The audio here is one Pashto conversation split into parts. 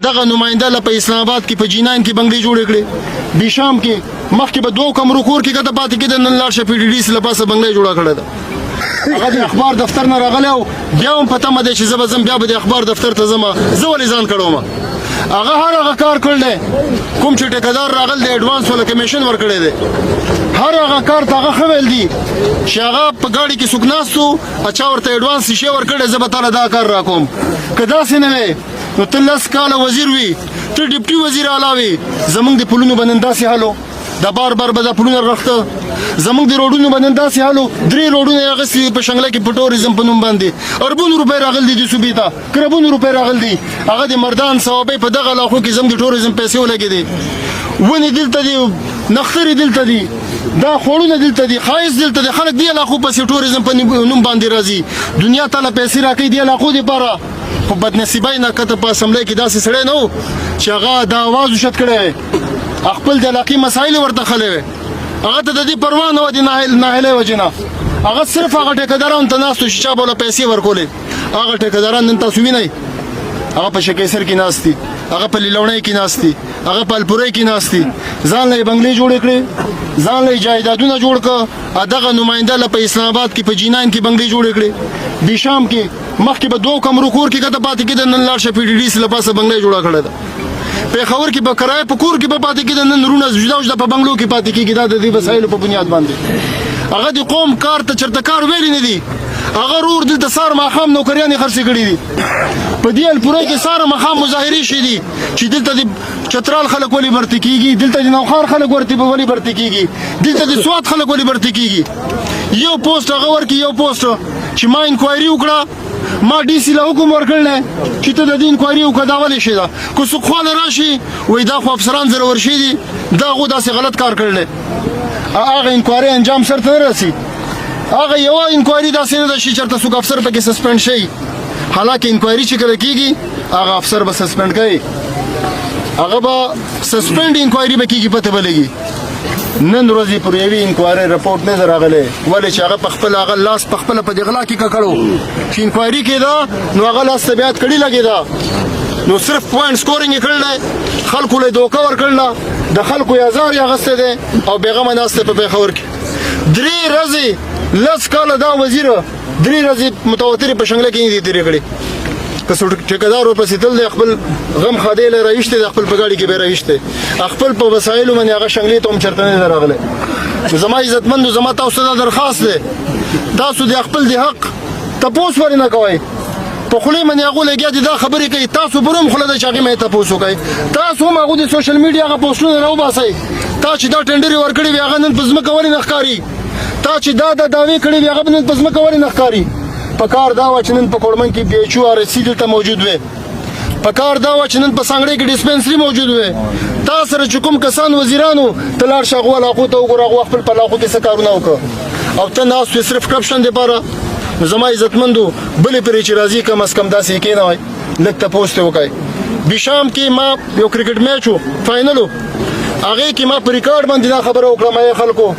دغه نماینده له په اسلام آباد کې په جینان کې بنگلې جوړې کړې بیشام کې مخکې به 2 کمرو کور کې کته پاتې کېده نن لاړ شه پی ډي ډي سي له پاسه بنگلې جوړه کړې ده هغه د اخبار دفتر نه راغلی او بیا هم په تمه دی چې زه به ځم بیا به د اخبار دفتر ته ځم زه ولې ځان کړوم هغه هر هغه کار کړی دی کوم چې ټیکهدار راغلی دی ایډوانس ولا کمیشن ورکړی دی هر هغه کار ته هغه ښه ویل دي چې هغه په ګاډي کې څوک ناست و اچا ورته ایډوانس شیشې ورکړی زه به تاله دا کار راکوم که داسې نه وی نو ته 10 کاله وزیر وي ته ډیپټي وزیر اعلی وي زمونږ د پلونو به نن داسې حال و دا بار بار به دا پلونه رغته زمونږ د روډونو به نن داسې حال و 3 روډونه یې اخیستي په شنګله کې په ټوریزم په نوم باندې اربونو روپۍ راغلي دي دې صوبې ته کربونو روپۍ راغلي دي هغه د مردان صوابۍ په دغه علاقو کې زموږ د ټوریزم پیسې ولګېدې ونې دلته دي نخترې دلته دي دا خوړونه دلته دي ښایست دلته دي خلک دې علاقو پسې ټوریزم په نوم باندې راځي دنیا ته له پیسې راکوي دې علاقو دپاره خو بدنصیبۍ نه کته په اسمبلی کې داسې سړی نه و چې هغه دا اواز اوچت کړی وی خپل د علاقې مسایل ورته خلی وی هغه ته د دې پروا نه وه د ناهیلۍ وجې نه هغه صرف هغه ټیکهدارانو ته ناست و چې چا به له پیسې ورکولې هغه ټیکهداران نن تاسو وینئ هغه په شکیسر کې ناست دي هغه په لیلوڼۍ کې ناست دي هغه په الپورۍ کې ناست دي ځان له یې بنګلې جوړې کړې ځان له یې جایدادونه جوړ کړه دغه نماینده له په اسلام آباد کې په جینان کې بنګلې جوړې کړې بیشام کې مخکې به 2 کمرو کور کې کته پاتې کېده نن لاړ شه پی ډي ډي سي له پاسه بنګلې جوړه کړې ده پېښور کې به کرایه په کور کې به پاتې کېده نن رونه جدا جدا په بنګلو کې پاتې کېږي دا د دې وسایلو په بنیاد باندې هغه د قوم کار ته چېرته کار ویلي نه دي هغه رور دلته سهار ماښام نوکریانې خرڅې کړي دي په دې الپورۍ کې سهار ماښام مظاهرې شوي دي چې دلته د چترال خلک ولې برتې کېږي دلته د نوخار خلک ولې برتې کېږي دلته د سوات خلک ولې برتې کېږي یو پوسټ هغه ورکړي یو پوسټ چې ما انکوایري وکړه ما ډي سي له حکم ورکړلی چې ته د دې انکوایري وکړه دا ولې شی ده که څوک خواله راشي وایي دا خو افسران زورور شوي دي دا خو داسې غلط کار کړلی هغه انکوایري انجام سرته نه رسي هغه یوه انکوایري داسې نه ده چې چېرته څوک افسر پکې سسپینډ شي حالانکه انکوایري چې کله کېږي هغه افسر به سسپینډ کوي هغه به سسپینډ انکوایري به کېږي پته به لګي نن ورځې پر یوې انکوایري رپورټ نه ده راغلی ولې چې هغه په خپل هغه لاس په خپله په دې غلا کې ککړو چې انکوایري کېده نو هغه لاس ته بیا کړي لګېده نو صرف پوینټ سکورینګ یې کړی دی خلکو له دوکه ورکړله د خلکو یې ازار یې اخیستی دی او بېغمه ناست دی په پېښور کې 3 ورځې 10 کاله دا وزیر 3 ورځې متواترې په شنګله کې نه دي تېرې کړې که څو ټیکهدار ورپسې تل دی خپل غم خادی له راویشتی دی خپل په ګاډي کې به یې راویشتی خپل په وسایلو باندې هغه شنګلې ته هم چېرته نه دی راغلی زما عزتمندو زما تاسو ته دا درخواست دی تاسو د خپل د حق تپوس ولې نه کوئ په خولې باندې هغو لګیا دي دا خبرې کوي تاسو پر هم خوله ده چې هغې باندې تپوس وکئ تاسو هم هغو د سوشل میډیا هغه پوسټونه راوباسئ تا چې دا ټنډرې ورکړې وي هغه نن په ځمکه ولې نه ښکاري تا چې دا دعوې کړې وي هغه نن په ځمکه ولې نه ښکاري په کار دا وه چې نن په کوړمن کې بي ایچ او آر ایس سی دلته موجود وی په کار دا وه چې نن په سانګړۍ کې ډسپنسري موجود وی تا سره چې کوم کسان وزیرانو ته لاړ شه هغو علاقو ته وګوره هغو خپل په علاقو کې څه کارونه وکړه او ته ناست وې صرف کرپشن دپاره نو زما عزتمندو بلې پرې چې راځي کم از کم داسې یې کېنوئ لږ تپوس ترې وکئ بیشام کې ما یو کرکټ میچ و فاینل و هغې کې ما په ریکارډ باندې دا خبره وکړه ما یې خلکو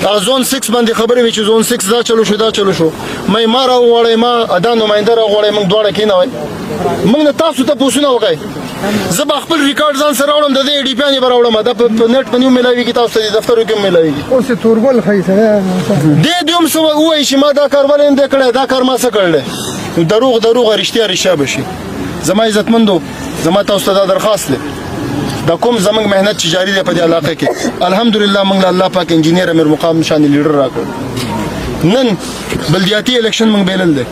زون 6 باندې خبرې وي چې زون 6 دا چلو شو ما راوغواړئ ما دا نماینده راوغواړئ موږ دواړه کېنوئ موږ نه تاسو تپوسونه وکئ زه به خپل ریکارډ ځان سره راوړم د دې ډي پیانې به راوړم دا په نېټ باندې هم میلاوېږي تاسو ته د دفترو کې هم میلاوېږي اوس یې تورګل ښایي سړی دې هم څه ووایي چې ما دا کار ولې نه دی کړی دا کار ما څه کړلی دروغ رښتیا به شي زما عزتمندو زما تاسو ته دا درخواست دی دا کوم زمنګ مهنت چې جاری دی په دې علاقه کې الحمدلله موږ له الله پاک انجینیر امیر مقام شان لیډر راکړ نن بلدیاتي الیکشن موږ بیلل دی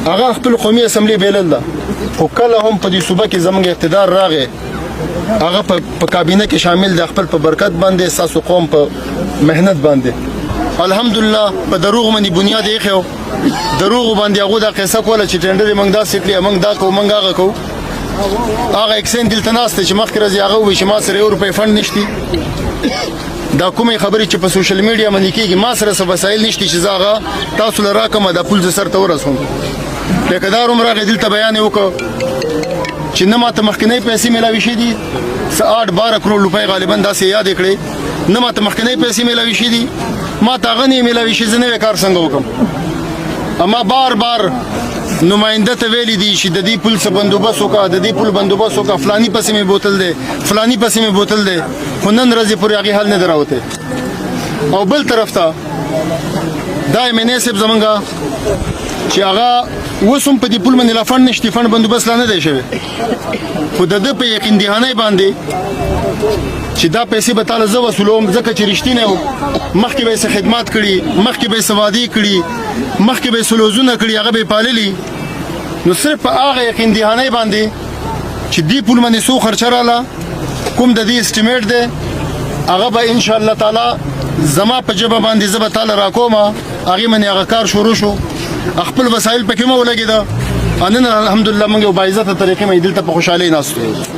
هغه خپل قومي اسمبلی بیلل ده خو کله هم په دې صوبه کې زموږ اقتدار راغی هغه په کابینه کې شامل دی خپل په برکت باندې ستاسو قوم په مهنت باندې الحمدلله په دروغ باندې بنیاد یې ایښی دروغ باندې هغو دا قصه کوله چې ټنډرې موږ داسې کړي موږ دا کوو موږ هغه کوو هغه اکسین دلته ناست دی چې مخکې ورځې هغه ووایي چې ما سره 1 روپۍ فنډ نشتی دا کومې خبرې چې په سوشل میډیا باندې کېږي ما سره څه وسایل نشتی چې زه هغه تاسو له راکړم دا پول زه سر ته ورسوم ټیکهدار هم راغی دلته بیان یې وکړ چې نه ماته مخکینۍ پیسې میلاوي شوي دي 8-12 کروڑ روپۍ غالبا داسې یاد یې کړې نه ماته مخکینۍ پیسې میلاوي شوي دي ما ته هغه نه یې میلاوي شي زه نوی کار څنګه وکړم اما بار نماینده ته ویلي دي چې د دې پل څه بندوبست وکړه د دې پل بندوبست وکړه فلانی پسې مې بوتل دی فلانی پسې مې بوتل دی خو نن ورځې پورې هغې حل نه دی راوتی او بل طرف ته دا امنیه صاحب زمونږ چې هغه اوس هم په دې پل باندې لا فنډ نشته فنډ بندوبست لا نه دی شوی خو د ده په یقین دهانۍ باندې چې دا پیسې به تاله زه وصولوم ځکه چې رښتینی و مخکې به یې څه خدمات کړي مخکې به یې څه وعدې کړي مخکې به یې څه لوزونه کړي هغه به یې پاللي نو صرف په هغه یقین دهانۍ باندې چې دې پل باندې څو خرچه راله کوم د دې اسټیمیټ دی هغه به انشاءالله تعالی زما په ژبه باندې زه به تاله راکوم هغې باندې هغه کار شروع شو خپل وسایل پکې مو ولګېده نن الحمدلله موږ یو باعزته طریقې باندې دلته په خوشحالۍ ناست یو